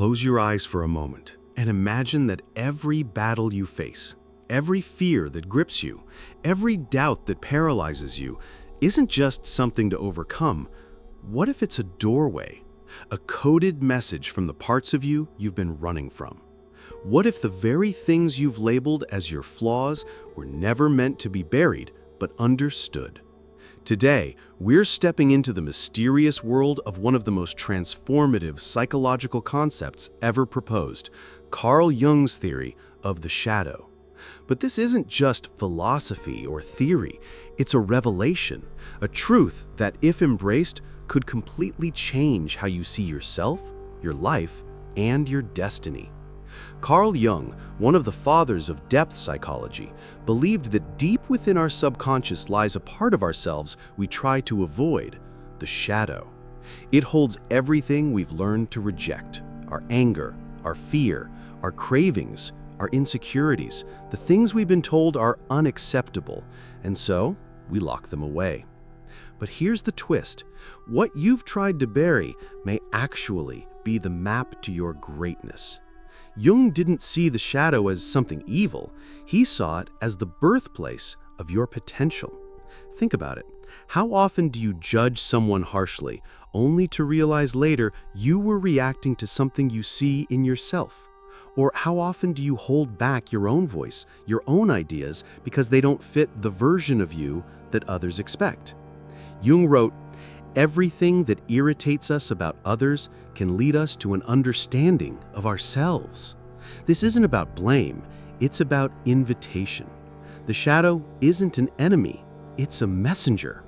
Close your eyes for a moment and imagine that every battle you face, every fear that grips you, every doubt that paralyzes you, isn't just something to overcome. What if it's a doorway, a coded message from the parts of you you've been running from? What if the very things you've labeled as your flaws were never meant to be buried, but understood? Today, we're stepping into the mysterious world of one of the most transformative psychological concepts ever proposed, Carl Jung's theory of the shadow. But this isn't just philosophy or theory, it's a revelation, a truth that, if embraced, could completely change how you see yourself, your life, and your destiny. Carl Jung, one of the fathers of depth psychology, believed that deep within our subconscious lies a part of ourselves we try to avoid, the shadow. It holds everything we've learned to reject: our anger, our fear, our cravings, our insecurities, the things we've been told are unacceptable, and so we lock them away. But here's the twist: what you've tried to bury may actually be the map to your greatness. Jung didn't see the shadow as something evil. He saw it as the birthplace of your potential. Think about it. How often do you judge someone harshly, only to realize later you were reacting to something you see in yourself? Or how often do you hold back your own voice, your own ideas, because they don't fit the version of you that others expect? Jung wrote, "Everything that irritates us about others can lead us to an understanding of ourselves." This isn't about blame, it's about invitation. The shadow isn't an enemy, it's a messenger.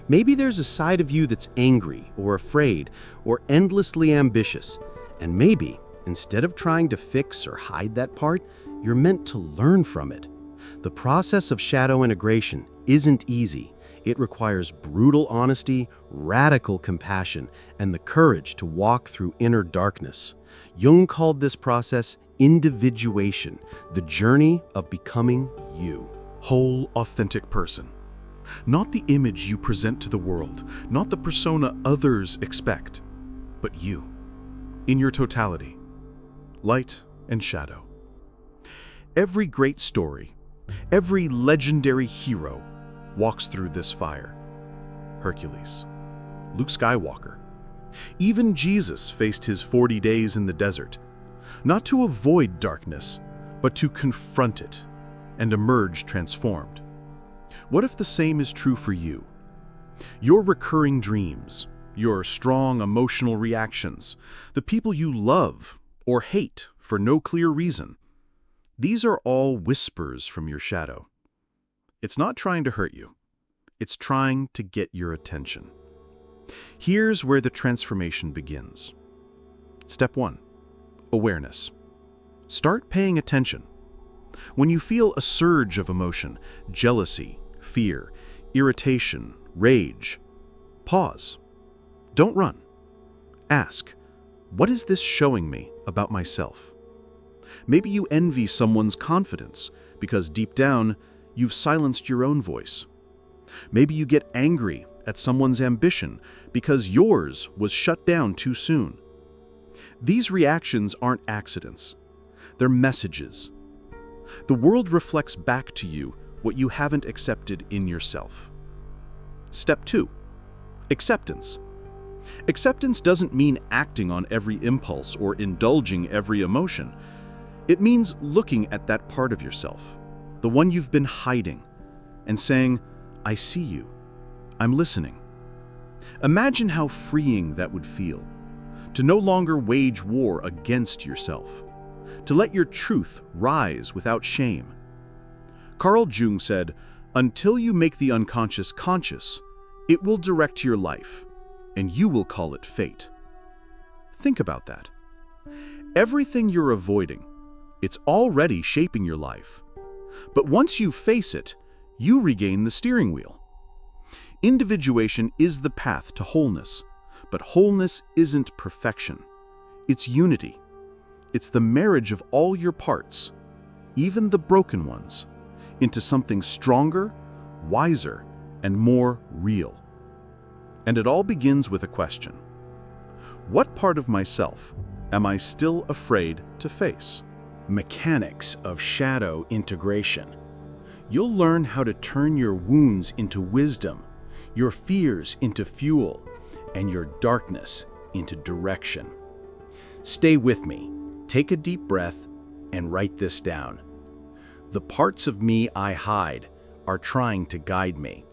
Maybe there's a side of you that's angry or afraid or endlessly ambitious, and maybe, instead of trying to fix or hide that part, you're meant to learn from it. The process of shadow integration isn't easy. It requires brutal honesty, radical compassion, and the courage to walk through inner darkness. Jung called this process individuation, the journey of becoming you. Whole, authentic person. Not the image you present to the world, not the persona others expect, but you, in your totality, light and shadow. Every great story, every legendary hero walks through this fire. Hercules, Luke Skywalker. Even Jesus faced his 40 days in the desert, not to avoid darkness, but to confront it and emerge transformed. What if the same is true for you? Your recurring dreams, your strong emotional reactions, the people you love or hate for no clear reason, these are all whispers from your shadow. It's not trying to hurt you. It's trying to get your attention. Here's where the transformation begins. Step 1. Awareness. Start paying attention. When you feel a surge of emotion, jealousy, fear, irritation, rage, pause. Don't run. Ask, what is this showing me about myself? Maybe you envy someone's confidence because deep down, you've silenced your own voice. Maybe you get angry at someone's ambition because yours was shut down too soon. These reactions aren't accidents. They're messages. The world reflects back to you what you haven't accepted in yourself. Step 2. Acceptance. Acceptance doesn't mean acting on every impulse or indulging every emotion. It means looking at that part of yourself, the one you've been hiding, and saying, "I see you. I'm listening." Imagine how freeing that would feel, to no longer wage war against yourself, to let your truth rise without shame. Carl Jung said, "Until you make the unconscious conscious, it will direct your life, and you will call it fate." Think about that. Everything you're avoiding, it's already shaping your life. But once you face it, you regain the steering wheel. Individuation is the path to wholeness, but wholeness isn't perfection. It's unity. It's the marriage of all your parts, even the broken ones, into something stronger, wiser, and more real. And it all begins with a question. What part of myself am I still afraid to face? Mechanics of shadow integration. You'll learn how to turn your wounds into wisdom, your fears into fuel, and your darkness into direction. Stay with me, take a deep breath, and write this down. The parts of me I hide are trying to guide me.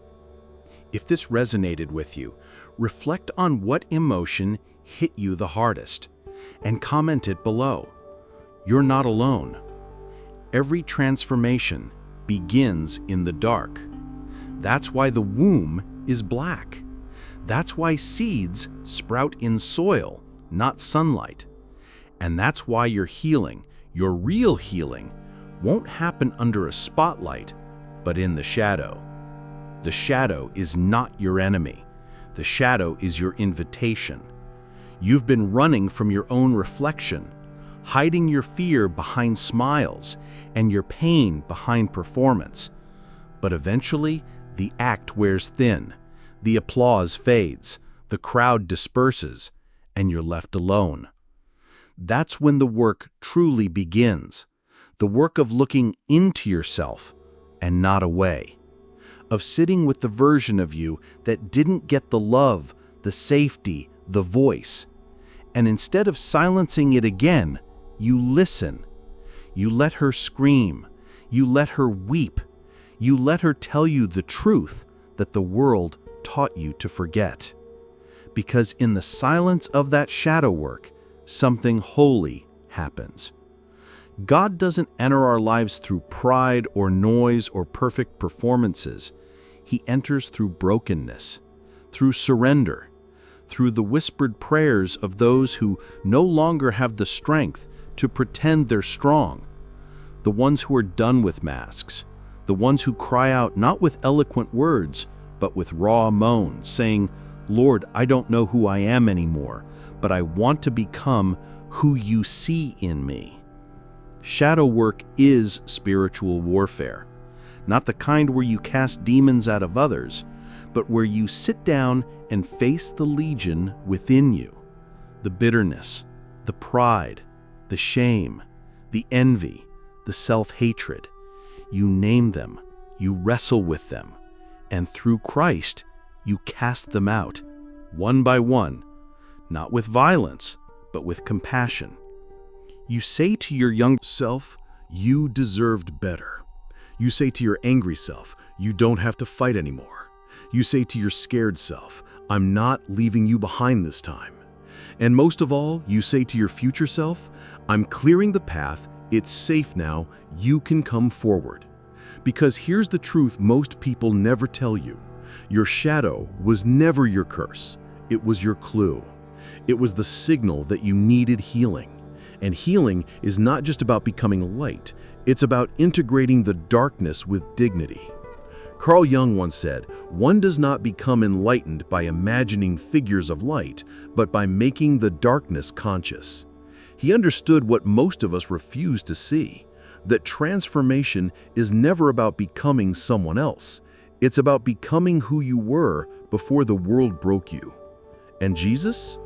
If this resonated with you, reflect on what emotion hit you the hardest, and comment it below. You're not alone. Every transformation begins in the dark. That's why the womb is black. That's why seeds sprout in soil, not sunlight. And that's why your healing, your real healing, won't happen under a spotlight, but in the shadow. The shadow is not your enemy. The shadow is your invitation. You've been running from your own reflection, hiding your fear behind smiles and your pain behind performance. But eventually, the act wears thin, the applause fades, the crowd disperses, and you're left alone. That's when the work truly begins, the work of looking into yourself and not away, of sitting with the version of you that didn't get the love, the safety, the voice. And instead of silencing it again, you listen. You let her scream. You let her weep. You let her tell you the truth that the world taught you to forget. Because in the silence of that shadow work, something holy happens. God doesn't enter our lives through pride or noise or perfect performances. He enters through brokenness, through surrender, through the whispered prayers of those who no longer have the strength to pretend they're strong, the ones who are done with masks, the ones who cry out not with eloquent words, but with raw moans, saying, "Lord, I don't know who I am anymore, but I want to become who you see in me." Shadow work is spiritual warfare, not the kind where you cast demons out of others, but where you sit down and face the legion within you, the bitterness, the pride, the shame, the envy, the self-hatred. You name them, you wrestle with them, and through Christ, you cast them out, one by one, not with violence, but with compassion. You say to your young Self, you deserved better. You say to your angry self, you don't have to fight anymore. You say to your scared self, I'm not leaving you behind this time. And most of all, you say to your future self, I'm clearing the path, it's safe now, you can come forward. Because here's the truth most people never tell you. Your shadow was never your curse. It was your clue. It was the signal that you needed healing. And healing is not just about becoming light. It's about integrating the darkness with dignity. Carl Jung once said, one does not become enlightened by imagining figures of light, but by making the darkness conscious. He understood what most of us refuse to see, that transformation is never about becoming someone else. It's about becoming who you were before the world broke you. And Jesus?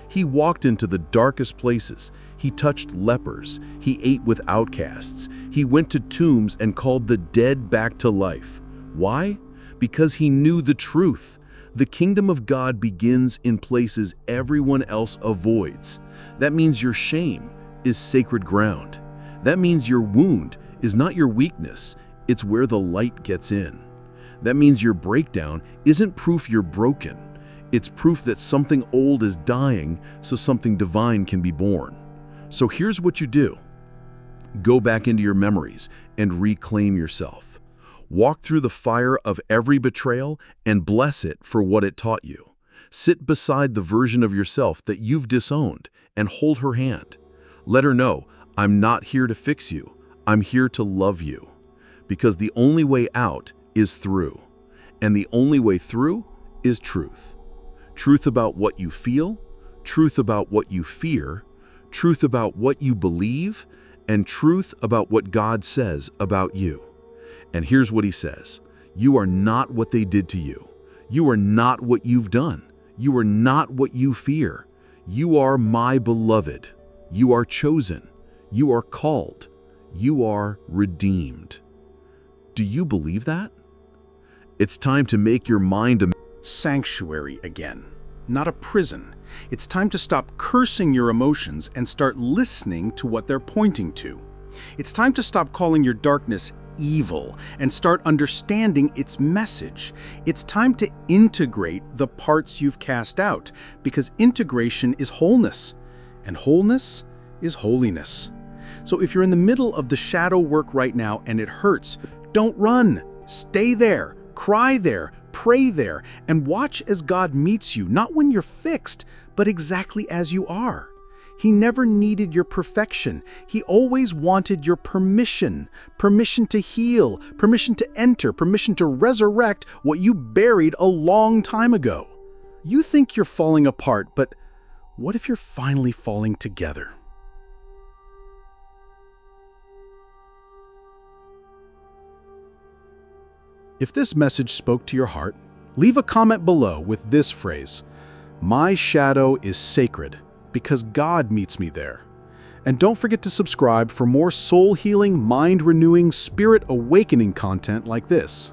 He walked into the darkest places. He touched lepers. He ate with outcasts. He went to tombs and called the dead back to life. Why? Because he knew the truth. The kingdom of God begins in places everyone else avoids. That means your shame is sacred ground. That means your wound is not your weakness. It's where the light gets in. That means your breakdown isn't proof you're broken. It's proof that something old is dying so something divine can be born. So here's what you do. Go back into your memories and reclaim yourself. Walk through the fire of every betrayal and bless it for what it taught you. Sit beside the version of yourself that you've disowned and hold her hand. Let her know, I'm not here to fix you. I'm here to love you. Because the only way out is through. And the only way through is truth. Truth about what you feel, truth about what you fear, truth about what you believe, and truth about what God says about you. And here's what he says. You are not what they did to you. You are not what you've done. You are not what you fear. You are my beloved. You are chosen. You are called. You are redeemed. Do you believe that? It's time to make your mind a Sanctuary again, not a prison. It's time to stop cursing your emotions and start listening to what they're pointing to. It's time to stop calling your darkness evil and start understanding its message. It's time to integrate the parts you've cast out, because integration is wholeness, and wholeness is holiness. So if you're in the middle of the shadow work right now and it hurts, don't run. Stay there, cry there, pray there, and watch as God meets you, not when you're fixed, but exactly as you are. He never needed your perfection. He always wanted your permission. Permission to heal, permission to enter, permission to resurrect what you buried a long time ago. You think you're falling apart, but what if you're finally falling together? If this message spoke to your heart, leave a comment below with this phrase: "My shadow is sacred because God meets me there." And don't forget to subscribe for more soul-healing, mind-renewing, spirit-awakening content like this.